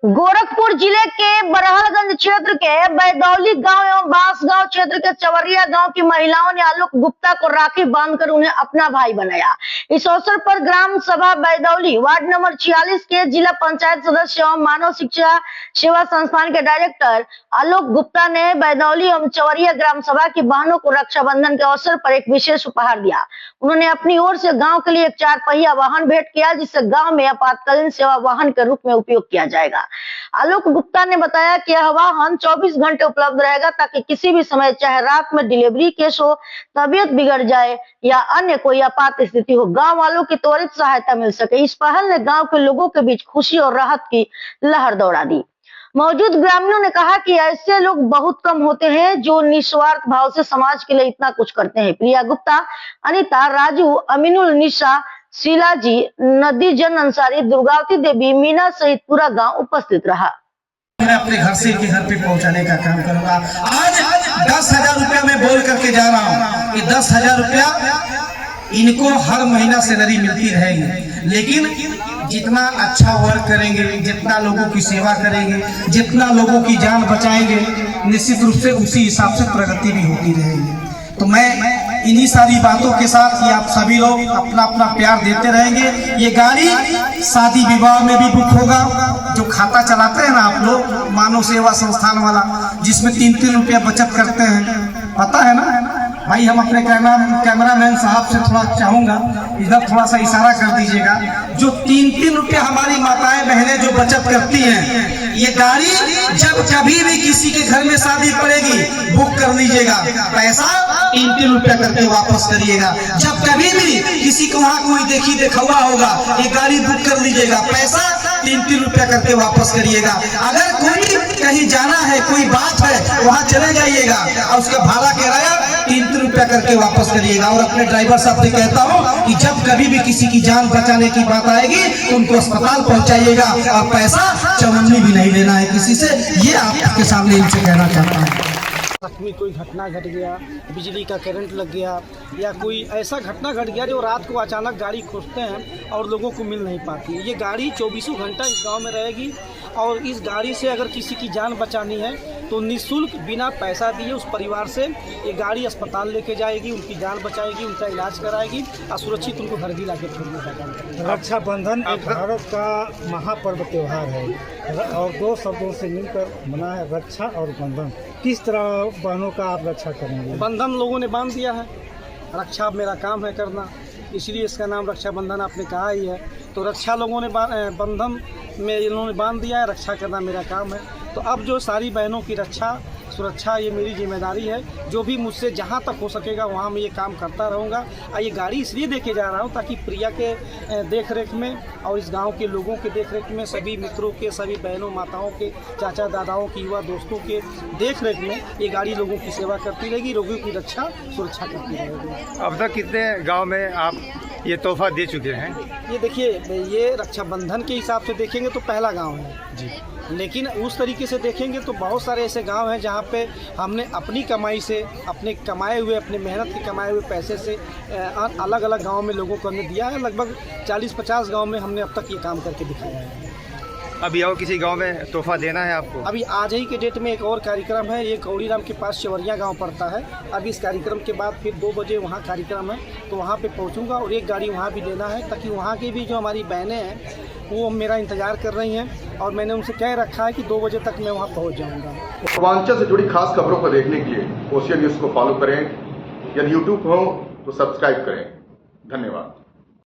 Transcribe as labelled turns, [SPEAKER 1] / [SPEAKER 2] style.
[SPEAKER 1] गोरखपुर जिले के बरहलगंज क्षेत्र के बैदौली गांव एवं बांसगांव क्षेत्र के चवरिया गांव की महिलाओं ने आलोक गुप्ता को राखी बांधकर उन्हें अपना भाई बनाया। इस अवसर पर ग्राम सभा बैदौली वार्ड नंबर 46 के जिला पंचायत सदस्य एवं मानव शिक्षा सेवा संस्थान के डायरेक्टर आलोक गुप्ता ने बैदौली एवं चवरिया ग्राम सभा की बहनों को रक्षाबंधन के अवसर पर एक विशेष उपहार दिया। उन्होंने अपनी ओर से गाँव के लिए एक 4 पहिया वाहन भेंट किया, जिससे गाँव में आपातकालीन सेवा वाहन के रूप में उपयोग किया जाएगा। आलोक गुप्ता ने बताया कि यह वाहन 24 घंटे उपलब्ध रहेगा, ताकि किसी भी समय, चाहे रात में डिलीवरी केस हो, तबीयत बिगड़ जाए या अन्य कोई आपात स्थिति हो, गांव वालों की त्वरित सहायता मिल सके। इस पहल ने गांव के लोगों के बीच खुशी और राहत की लहर दौड़ा दी। मौजूद ग्रामीणों ने कहा कि ऐसे लोग बहुत कम होते हैं जो निस्वार्थ भाव से समाज के लिए इतना कुछ करते हैं। प्रिया गुप्ता, अनिता, राजू, अमीनुल निशा, शीला जी, नदी जन अंसारी, दुर्गावती देवी, मीना सहित पूरा गांव उपस्थित रहा।
[SPEAKER 2] मैं अपने घर से इनके घर पे पहुंचाने का काम करूंगा। आज 10,000 रुपया मैं बोल करके जा रहा हूं कि 10,000 रुपया इनको हर महीना सैलरी मिलती रहेगी, लेकिन जितना अच्छा वर्क करेंगे, जितना लोगों की सेवा करेंगे, जितना लोगों की जान बचाएंगे, निश्चित रूप से उसी हिसाब से प्रगति भी होती रहेगी। तो मैं इन्हीं सारी बातों के साथ ये आप सभी लोग अपना अपना प्यार देते रहेंगे। ये गाड़ी शादी विवाह में भी बुक होगा। जो खाता चलाते हैं ना आप लोग, मानव सेवा संस्थान वाला, जिसमें 3-3 रुपया बचत करते हैं, पता है ना भाई। हम अपने कैमरामैन साहब से थोड़ा चाहूंगा, इधर थोड़ा सा इशारा कर दीजिएगा। जो 3-3 रुपया हमारी माताएं बहनें जो बचत करती हैं, ये गाड़ी जब कभी भी किसी के घर में शादी पड़ेगी, बुक कर लीजिएगा, पैसा 3-3 रुपया करके वापस करिएगा। जब कभी भी किसी को वहाँ कोई देखी देखा होगा, ये गाड़ी बुक कर लीजिएगा, पैसा 3-3 रुपया करके वापस करिएगा। अगर कोई कहीं जाना है, कोई बात है, वहाँ चले जाइएगा और उसका भाड़ा किराया 3-3 रुपया करके वापस करिएगा। और अपने ड्राइवर साहब से कहता हूँ कि जब कभी भी किसी की जान बचाने की बात आएगी तो उनको अस्पताल पहुँचाइएगा, और पैसा चवन्नी भी नहीं लेना है किसी से। ये आपके सामने इनसे कहना चाहता हूँ।
[SPEAKER 3] में कोई घटना घट गया, बिजली का करंट लग गया, या कोई ऐसा घटना घट गया जो रात को अचानक गाड़ी खोजते हैं और लोगों को मिल नहीं पाती। ये गाड़ी 24 घंटा इस गांव में रहेगी, और इस गाड़ी से अगर किसी की जान बचानी है तो निःशुल्क बिना पैसा दिए उस परिवार से ये गाड़ी अस्पताल लेके जाएगी, उनकी जान बचाएगी, उनका इलाज कराएगी और सुरक्षित उनको घर भी ला के छोड़ने का काम करेगी।
[SPEAKER 4] रक्षाबंधन एक भारत का महापर्व त्यौहार है, और 2 शब्दों से मिलकर बना है, रक्षा और बंधन। किस तरह बहनों का आप रक्षा करेंगे?
[SPEAKER 3] बंधन लोगों ने बांध दिया है, रक्षा मेरा काम है करना, इसलिए इसका नाम रक्षाबंधन आपने कहा ही है। तो रक्षा लोगों ने बंधन में इन्होंने बांध दिया है, रक्षा करना मेरा काम है। तो अब जो सारी बहनों की रक्षा सुरक्षा ये मेरी जिम्मेदारी है। जो भी मुझसे जहाँ तक हो सकेगा वहाँ मैं ये काम करता रहूँगा। ये गाड़ी इसलिए देके जा रहा हूँ ताकि प्रिया के देख रेख में और इस गांव के लोगों के देख रेख में, सभी मित्रों के, सभी बहनों माताओं के, चाचा दादाओं की, युवा दोस्तों के देख रेख में ये गाड़ी लोगों की सेवा करती रहेगी, लोगों की रक्षा सुरक्षा करती रहेगी।
[SPEAKER 5] अब तक कितने गाँव में आप ये तोहफा दे चुके हैं?
[SPEAKER 3] ये देखिए, ये रक्षाबंधन के हिसाब से देखेंगे तो पहला गांव है जी, लेकिन उस तरीके से देखेंगे तो बहुत सारे ऐसे गांव हैं जहां पे हमने अपनी कमाई से, अपने कमाए हुए, अपने मेहनत के कमाए हुए पैसे से अलग अलग गांव में लोगों को हमने दिया है। लगभग 40-50 गांव में हमने अब तक ये काम करके दिखाया है।
[SPEAKER 5] अभी और किसी गांव में तोहफा देना है आपको?
[SPEAKER 3] अभी आज ही के डेट में एक और कार्यक्रम है, ये कौड़ीराम के पास चवरिया गांव पड़ता है। अभी इस कार्यक्रम के बाद फिर 2 बजे वहां कार्यक्रम है, तो वहां पे पहुंचूंगा और एक गाड़ी वहां भी देना है, ताकि वहां की भी जो हमारी बहनें हैं वो मेरा इंतजार कर रही हैं, और मैंने उनसे कह रखा है कि 2 बजे तक मैं वहाँ पहुँच जाऊँगा।
[SPEAKER 6] पूर्वांचल से जुड़ी खास खबरों को देखने के लिए ओशियन न्यूज़ को फॉलो करें। यदि यूट्यूब हो तो सब्सक्राइब करें। धन्यवाद।